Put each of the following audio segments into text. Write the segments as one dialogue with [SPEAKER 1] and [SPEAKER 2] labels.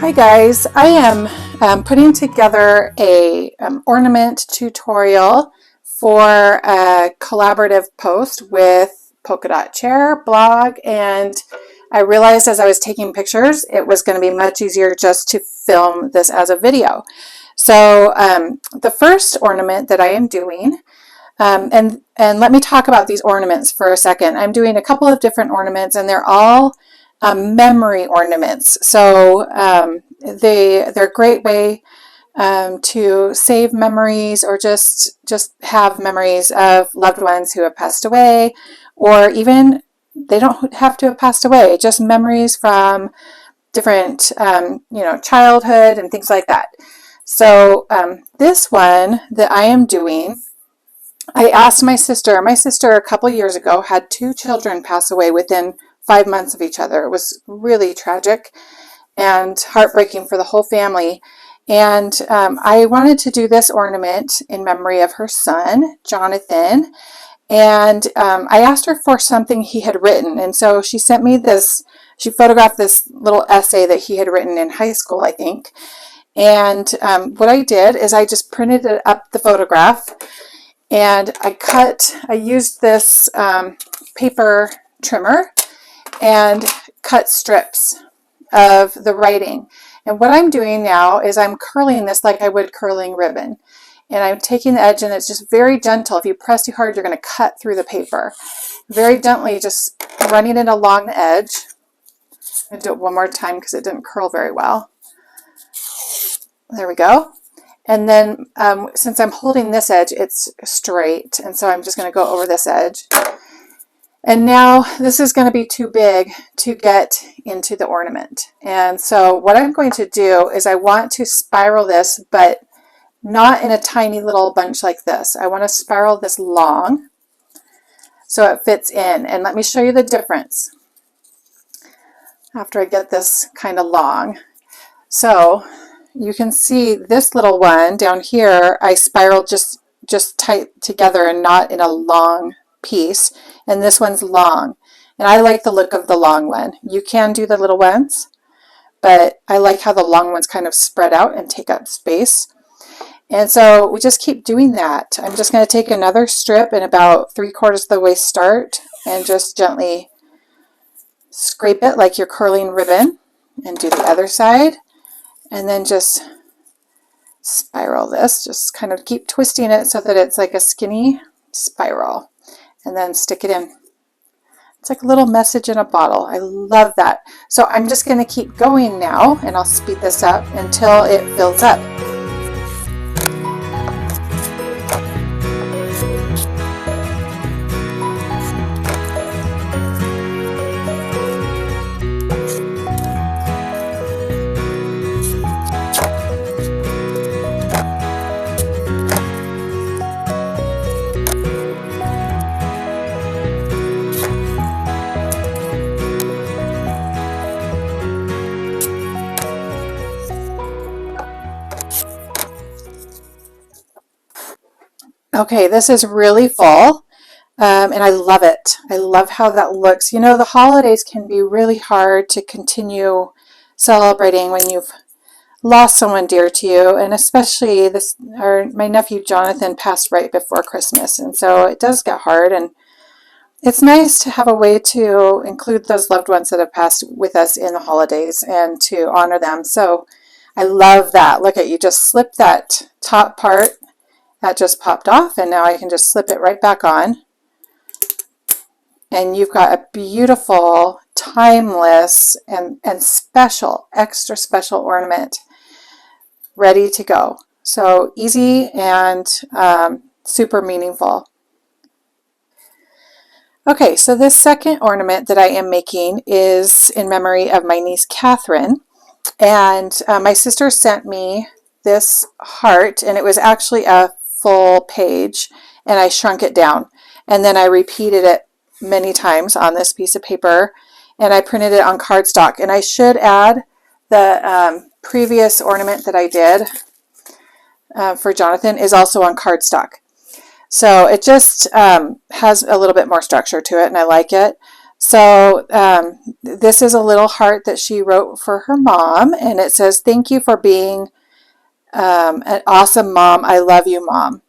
[SPEAKER 1] Hi guys, I am putting together a ornament tutorial for a collaborative post with Polka Dot Chair blog, and I realized as I was taking pictures it was going to be much easier just to film this as a video. So the first ornament that I am doing, and let me talk about these ornaments for a second. I'm doing a couple of different ornaments and they're all memory ornaments. So they're a great way to save memories or just have memories of loved ones who have passed away, or even they don't have to have passed away, just memories from different childhood and things like that. So this one that I am doing, I asked my sister a couple years ago had 2 children pass away within 5 months of each other. It was really tragic and heartbreaking for the whole family. And I wanted to do this ornament in memory of her son, Jonathan. And I asked her for something he had written. And so she sent me this, she photographed this little essay that he had written in high school, I think. And what I did is I just printed up the photograph, and I used this paper trimmer and cut strips of the writing. And what I'm doing now is I'm curling this like I would curling ribbon. And I'm taking the edge, and it's just very gentle. If you press too hard, you're going to cut through the paper. Very gently, just running it along the edge. I'm going to do it one more time because it didn't curl very well. There we go. And then since I'm holding this edge, it's straight. And so I'm just going to go over this edge. And now this is going to be too big to get into the ornament. And so what I'm going to do is I want to spiral this, but not in a tiny little bunch like this. I want to spiral this long so it fits in. And let me show you the difference after I get this kind of long. So you can see this little one down here, I spiraled just tight together and not in a long piece. And this one's long. And I like the look of the long one. You can do the little ones, but I like how the long ones kind of spread out and take up space. And so we just keep doing that. I'm just going to take another strip and about 3/4 of the way start and just gently scrape it like you're curling ribbon, and do the other side. And then just spiral this, just kind of keep twisting it so that it's like a skinny spiral, and then stick it in. It's like a little message in a bottle. I love that. So I'm just going to keep going now, and I'll speed this up until it fills up. Okay, this is really full, and I love it. I love how that looks. You know, the holidays can be really hard to continue celebrating when you've lost someone dear to you, and especially my nephew Jonathan passed right before Christmas, and so it does get hard, and it's nice to have a way to include those loved ones that have passed with us in the holidays and to honor them. So I love that. Look at you, just slip that top part. That just popped off, and now I can just slip it right back on. And you've got a beautiful, timeless, and special, extra special ornament ready to go. So easy and super meaningful. Okay, so this second ornament that I am making is in memory of my niece Catherine. And my sister sent me this heart, and it was actually a full page, and I shrunk it down, and then I repeated it many times on this piece of paper, and I printed it on cardstock. And I should add the previous ornament that I did for Jonathan is also on cardstock, so it just has a little bit more structure to it, and I like it. So this is a little heart that she wrote for her mom, and it says, "Thank you for being an awesome mom. I love you, Mom."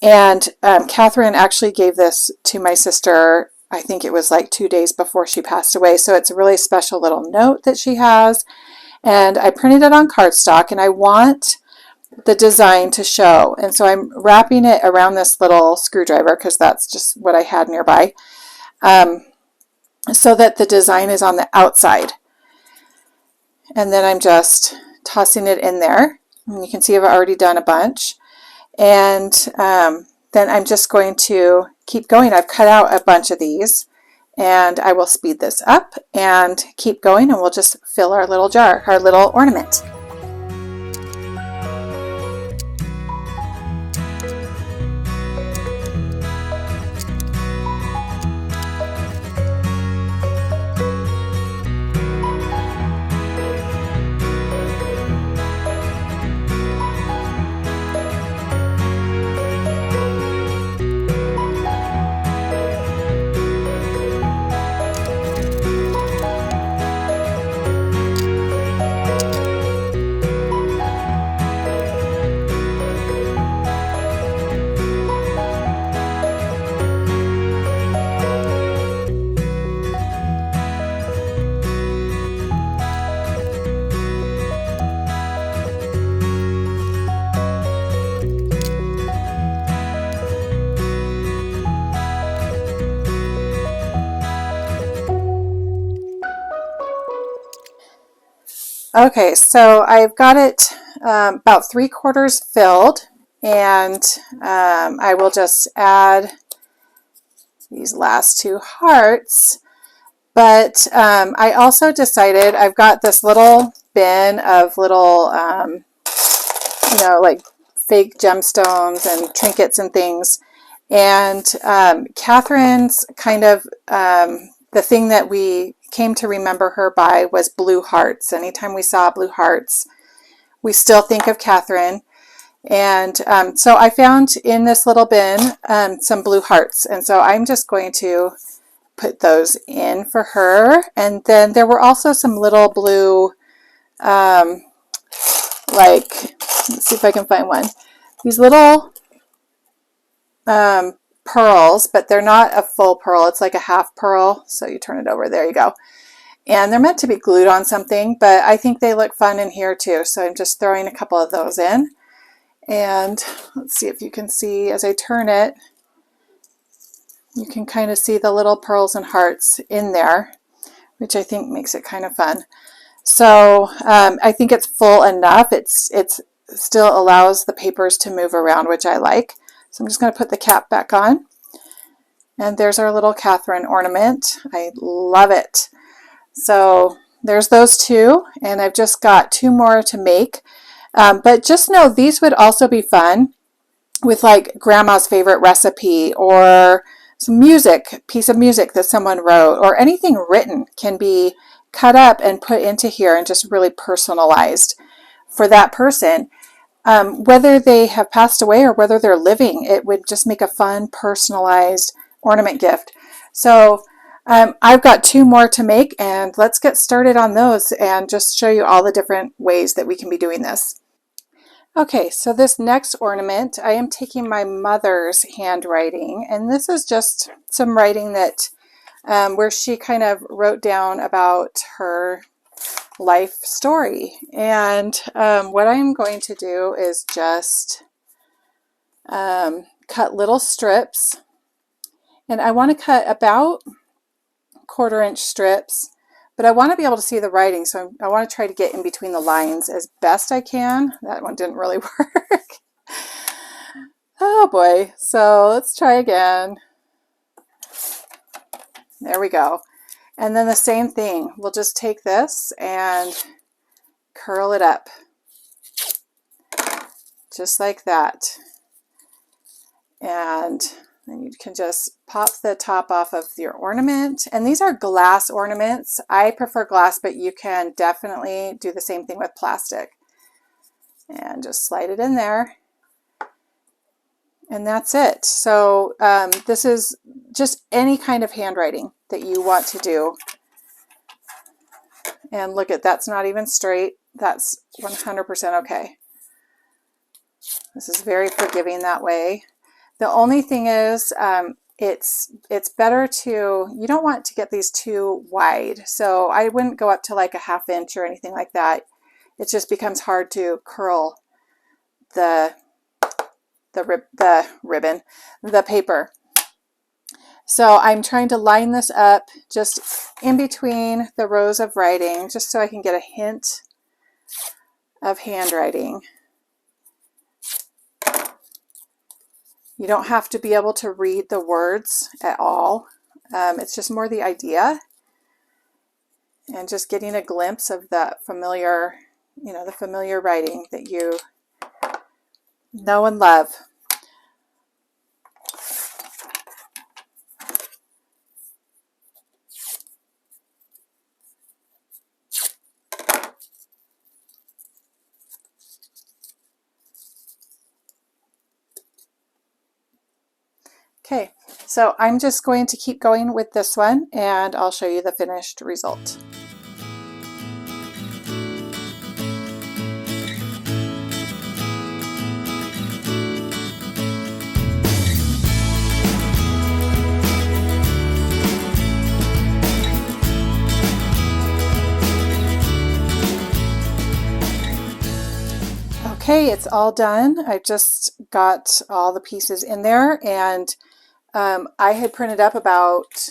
[SPEAKER 1] And Catherine actually gave this to my sister. I think it was like 2 days before she passed away. So it's a really special little note that she has. And I printed it on cardstock, and I want the design to show. And so I'm wrapping it around this little screwdriver because that's just what I had nearby, so that the design is on the outside. And then I'm just tossing it in there. And you can see I've already done a bunch. And then I'm just going to keep going. I've cut out a bunch of these, and I will speed this up and keep going, and we'll just fill our little jar, our little ornament. Okay, so I've got it about 3/4 filled, and I will just add these last two hearts. But I also decided I've got this little bin of little, like fake gemstones and trinkets and things. And Catherine's kind of the thing that we came to remember her by was blue hearts. Anytime we saw blue hearts, we still think of Catherine. And so I found in this little bin some blue hearts. And so I'm just going to put those in for her. And then there were also some little blue, let's see if I can find one. These little pearls, but they're not a full pearl. It's like a half pearl. So you turn it over. There you go. And they're meant to be glued on something, but I think they look fun in here too. So I'm just throwing a couple of those in. And let's see if you can see as I turn it, you can kind of see the little pearls and hearts in there, which I think makes it kind of fun. So I think it's full enough. It's still allows the papers to move around, which I like. So I'm just going to put the cap back on. And there's our little Catherine ornament. I love it. So there's those two, and I've just got 2 more to make. But just know these would also be fun with like grandma's favorite recipe, or some piece of music that someone wrote, or anything written can be cut up and put into here and just really personalized for that person. Whether they have passed away or whether they're living, it would just make a fun, personalized ornament gift. So I've got 2 more to make, and let's get started on those and just show you all the different ways that we can be doing this. Okay, so this next ornament, I am taking my mother's handwriting, and this is just some writing that where she kind of wrote down about her life story. And what I'm going to do is just cut little strips, and I want to cut about 1/4-inch strips, but I want to be able to see the writing, so I want to try to get in between the lines as best I can. That one didn't really work. Oh boy, so let's try again. There we go. And then the same thing, we'll just take this and curl it up, just like that. And then you can just pop the top off of your ornament. And these are glass ornaments. I prefer glass, but you can definitely do the same thing with plastic. And just slide it in there. And that's it. So this is just any kind of handwriting that you want to do. And look at, that's not even straight. That's 100% okay. This is very forgiving that way. The only thing is it's better to, you don't want to get these too wide. So I wouldn't go up to like a 1/2 inch or anything like that. It just becomes hard to curl the ribbon, the paper. So I'm trying to line this up just in between the rows of writing, just so I can get a hint of handwriting. You don't have to be able to read the words at all. It's just more the idea and just getting a glimpse of that familiar, the familiar writing that you know and love. Okay, so I'm just going to keep going with this one and I'll show you the finished result. Okay, it's all done. I just got all the pieces in there, and I had printed up about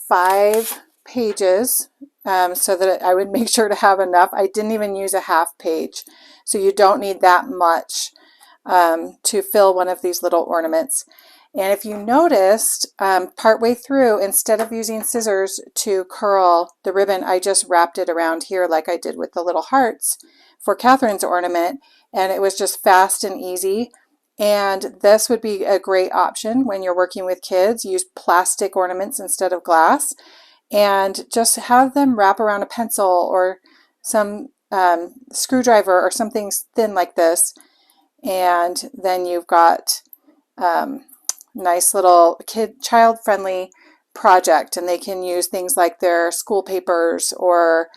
[SPEAKER 1] 5 pages so that I would make sure to have enough. I didn't even use a 1/2 page, so you don't need that much to fill one of these little ornaments. And if you noticed, partway through, instead of using scissors to curl the ribbon, I just wrapped it around here like I did with the little hearts for Catherine's ornament, and it was just fast and easy. And this would be a great option when you're working with kids. Use plastic ornaments instead of glass, and just have them wrap around a pencil or some screwdriver or something thin like this, and then you've got nice little child-friendly project, and they can use things like their school papers or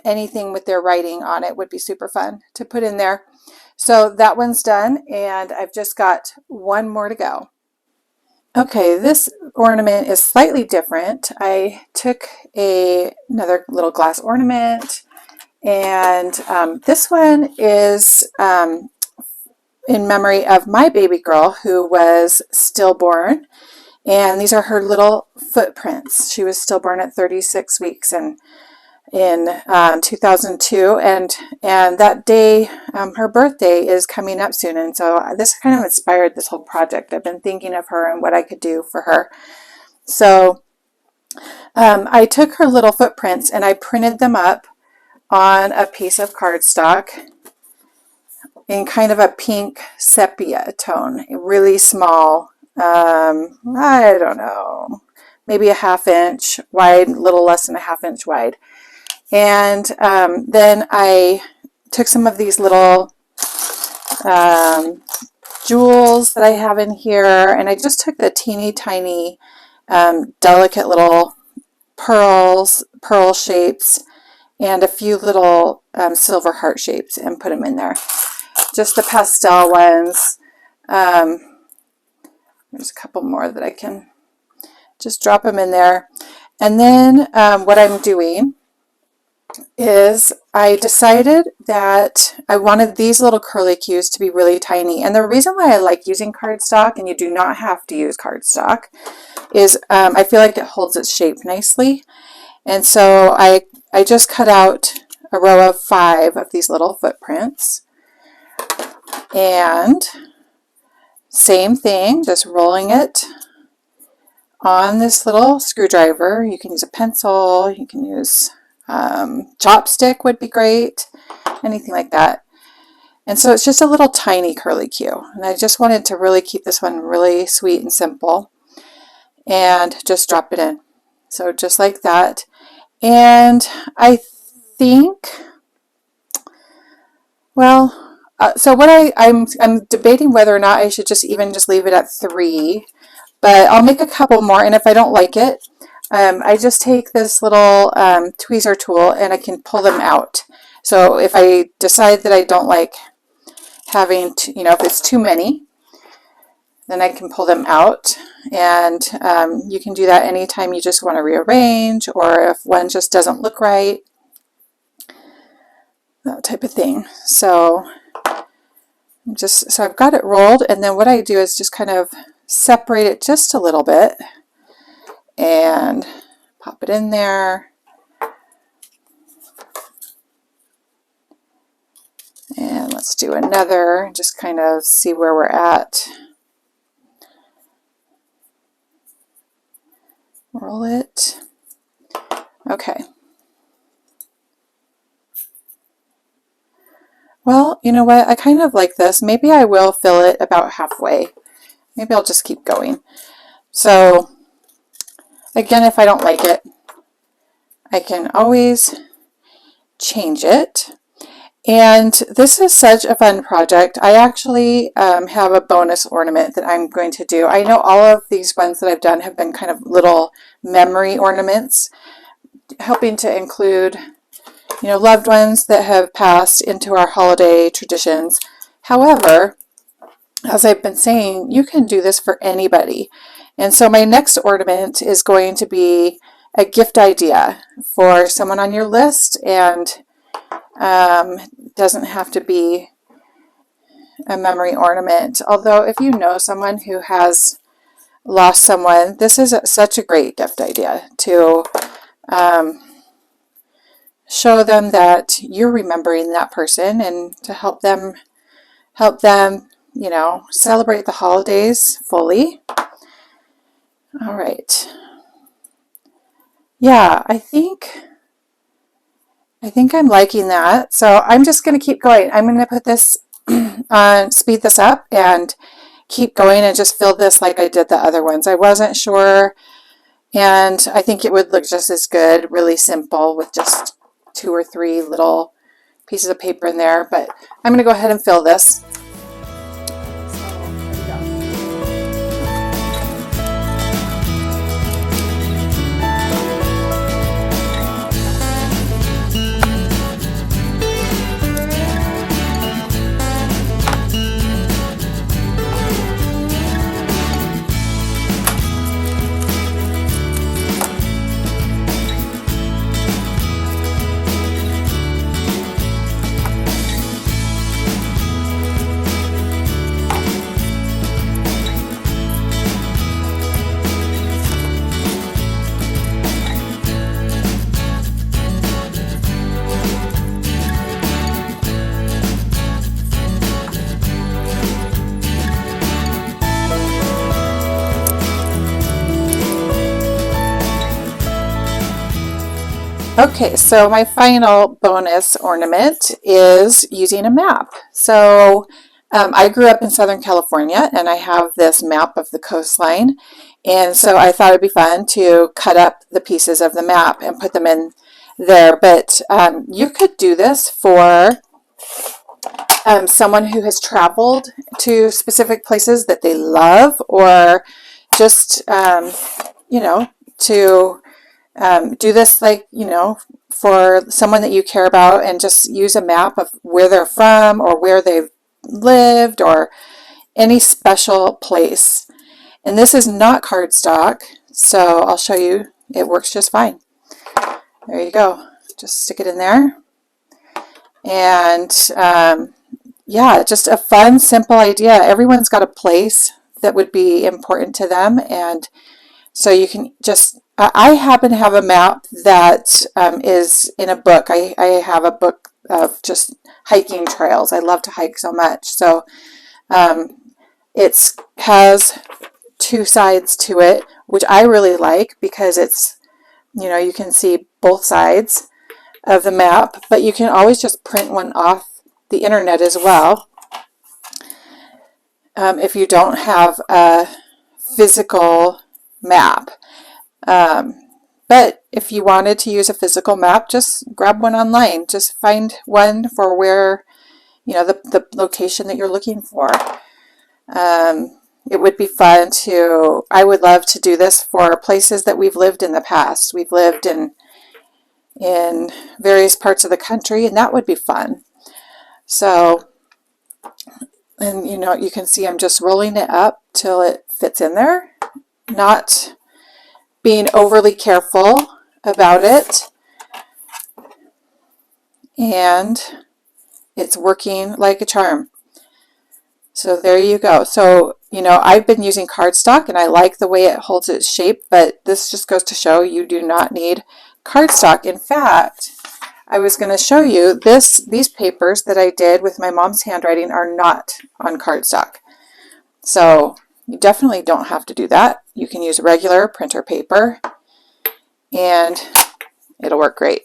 [SPEAKER 1] anything with their writing on it would be super fun to put in there. So that one's done, and I've just got one more to go. Okay, this ornament is slightly different. I took another little glass ornament, and this one is in memory of my baby girl who was stillborn, and these are her little footprints. She was stillborn at 36 weeks and in 2002, and that day, her birthday is coming up soon, and so this kind of inspired this whole project. I've been thinking of her and what I could do for her. So I took her little footprints and I printed them up on a piece of cardstock in kind of a pink sepia tone, really small, I don't know, maybe a 1/2 inch wide, a little less than a 1/2 inch wide. And then I took some of these little jewels that I have in here, and I just took the teeny tiny delicate little pearl shapes and a few little silver heart shapes and put them in there. Just the pastel ones. There's a couple more that I can just drop them in there. And then what I'm doing is I decided that I wanted these little curlicues to be really tiny. And the reason why I like using cardstock, and you do not have to use cardstock, is I feel like it holds its shape nicely. And so I just cut out a row of 5 of these little footprints. And same thing, just rolling it on this little screwdriver. You can use a pencil, you can use chopstick would be great, anything like that. And so it's just a little tiny curlicue, and I just wanted to really keep this one really sweet and simple, and just drop it in. So just like that. And I think, well, So what I'm debating whether or not I should just leave it at 3, but I'll make a couple more, and if I don't like it, I just take this little tweezer tool and I can pull them out. So if I decide that I don't like having to, if it's too many, then I can pull them out. And you can do that anytime you just want to rearrange, or if one just doesn't look right, that type of thing. So I've got it rolled, and then what I do is just kind of separate it just a little bit and pop it in there. And let's do another, just kind of see where we're at. Roll it. Okay. Well, you know what? I kind of like this. Maybe I will fill it about halfway. Maybe I'll just keep going. So, again, if I don't like it, I can always change it. And this is such a fun project. I actually have a bonus ornament that I'm going to do. I know all of these ones that I've done have been kind of little memory ornaments, helping to include, loved ones that have passed into our holiday traditions. However, as I've been saying, you can do this for anybody. And so my next ornament is going to be a gift idea for someone on your list, and doesn't have to be a memory ornament. Although if you know someone who has lost someone, this is such a great gift idea to show them that you're remembering that person, and to help them celebrate the holidays fully. All right. Yeah, I think I'm liking that. So I'm just going to keep going. I'm going to put this on, speed this up and keep going and just fill this like I did the other ones. I wasn't sure, and I think it would look just as good, really simple, with just 2 or 3 little pieces of paper in there. But I'm going to go ahead and fill this. Okay, so my final bonus ornament is using a map. So I grew up in Southern California, and I have this map of the coastline. And so I thought it'd be fun to cut up the pieces of the map and put them in there. But you could do this for someone who has traveled to specific places that they love, or just, to do this, like, for someone that you care about, and just use a map of where they're from or where they've lived or any special place. And this is not cardstock, so I'll show you. It works just fine. There you go. Just stick it in there. And yeah, just a fun, simple idea. Everyone's got a place that would be important to them, and so you can just, I happen to have a map that is in a book. I have a book of just hiking trails. I love to hike so much. So it has 2 sides to it, which I really like, because it's, you can see both sides of the map, but you can always just print one off the internet as well. If you don't have a physical map. But if you wanted to use a physical map, just grab one online. Just find one for where the location that you're looking for. It would be fun to, I would love to do this for places that we've lived in the past. We've lived in various parts of the country, and that would be fun. So, and you can see I'm just rolling it up till it fits in there, not being overly careful about it. And it's working like a charm. So there you go. So, I've been using cardstock and I like the way it holds its shape, but this just goes to show you do not need cardstock. In fact, I was going to show you these papers that I did with my mom's handwriting are not on cardstock. So you definitely don't have to do that. You can use regular printer paper and it'll work great.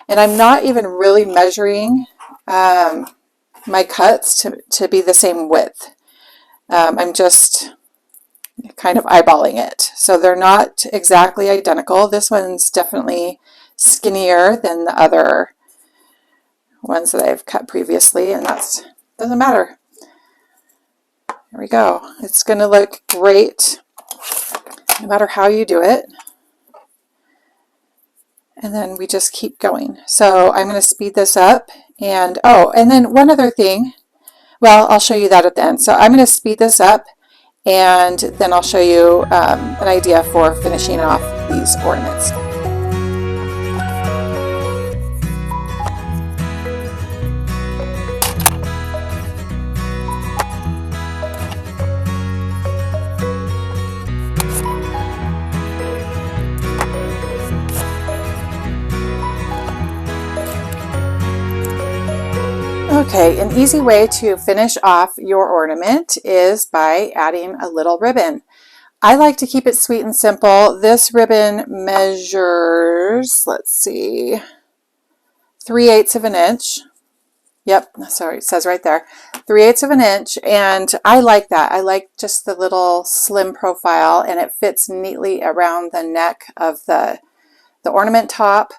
[SPEAKER 1] And I'm not even really measuring my cuts to be the same width. I'm just kind of eyeballing it. So they're not exactly identical. This one's definitely skinnier than the other ones that I've cut previously, and that doesn't matter. There we go. It's going to look great no matter how you do it. And then we just keep going. So I'm going to speed this up. And then one other thing. Well, I'll show you that at the end. So I'm going to speed this up, and then I'll show you an idea for finishing off these ornaments. Okay, an easy way to finish off your ornament is by adding a little ribbon. I like to keep it sweet and simple. This ribbon measures, let's see, 3/8 of an inch. Yep, sorry, it says right there, 3/8 of an inch, and I like that. I like just the little slim profile, and it fits neatly around the neck of the ornament top.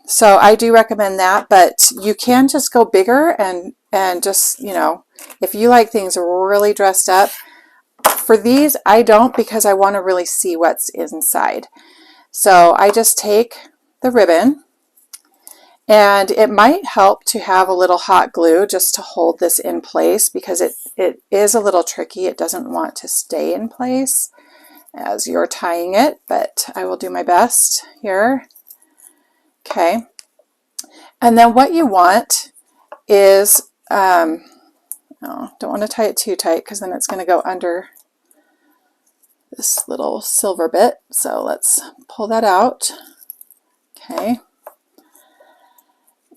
[SPEAKER 1] So I do recommend that, but you can just go bigger and just, if you like things really dressed up. For these, I don't, because I want to really see what's inside. So I just take the ribbon, and it might help to have a little hot glue just to hold this in place, because it is a little tricky. It doesn't want to stay in place as you're tying it, but I will do my best here. Okay, and then what you want is, don't want to tie it too tight because then it's going to go under this little silver bit. So let's pull that out. Okay,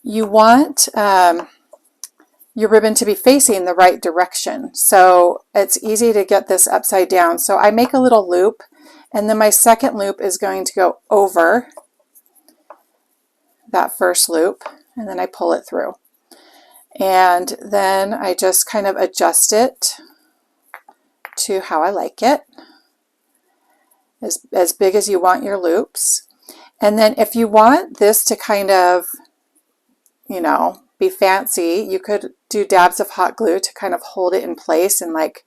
[SPEAKER 1] you want your ribbon to be facing the right direction. So it's easy to get this upside down. So I make a little loop, and then my second loop is going to go over that first loop, and then I pull it through. And then I just kind of adjust it to how I like it, as big as you want your loops. And then if you want this to kind of, be fancy, you could do dabs of hot glue to kind of hold it in place and like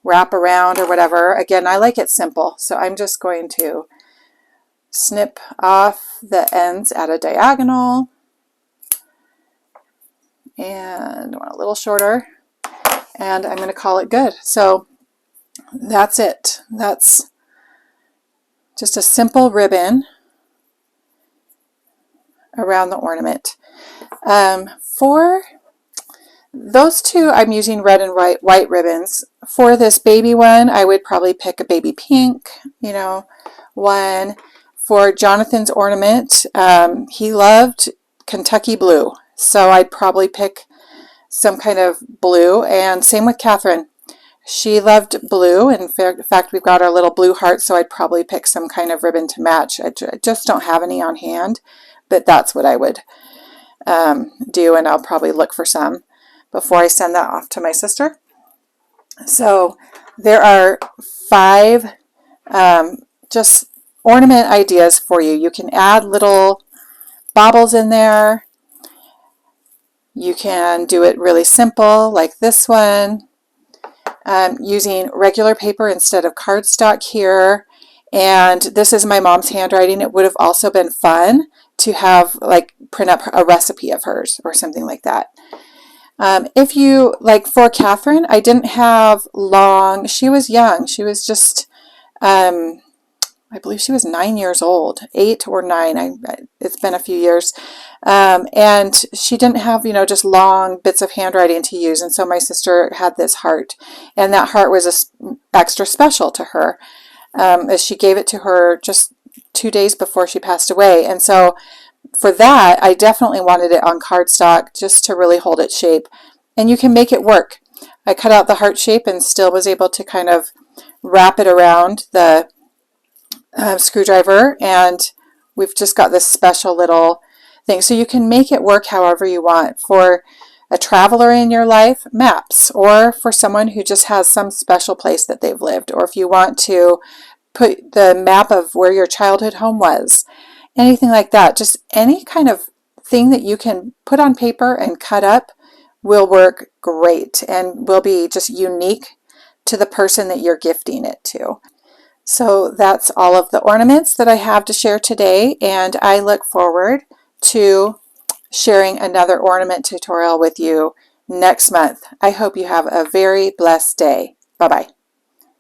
[SPEAKER 1] wrap around or whatever. Again, I like it simple, so I'm just going to snip off the ends at a diagonal, and I want a little shorter, and I'm going to call it good. So that's it. That's just a simple ribbon around the ornament. For those two, I'm using red and white ribbons. For this baby one, I would probably pick a baby pink, one. For Jonathan's ornament, he loved Kentucky blue, so I'd probably pick some kind of blue, and same with Catherine. She loved blue. In fact, we've got our little blue heart, so I'd probably pick some kind of ribbon to match. I just don't have any on hand, but that's what I would do, and I'll probably look for some before I send that off to my sister. So there are 5 just ornament ideas for you. You can add little baubles in there. You can do it really simple like this one, using regular paper instead of cardstock here. And this is my mom's handwriting. It would have also been fun to have like print up a recipe of hers or something like that. If you, like for Catherine, I didn't have long, she was young. She was just, I believe she was 9 years old, 8 or 9. It's been a few years. And she didn't have, just long bits of handwriting to use. And so my sister had this heart, and that heart was extra special to her, as she gave it to her just 2 days before she passed away. And so for that, I definitely wanted it on cardstock just to really hold its shape. And you can make it work. I cut out the heart shape and still was able to kind of wrap it around the screwdriver, and we've just got this special little thing. So you can make it work however you want. For a traveler in your life, maps, or for someone who just has some special place that they've lived, or if you want to put the map of where your childhood home was, anything like that. Just any kind of thing that you can put on paper and cut up will work great and will be just unique to the person that you're gifting it to. So that's all of the ornaments that I have to share today, and I look forward to sharing another ornament tutorial with you next month. I hope you have a very blessed day. Bye-bye.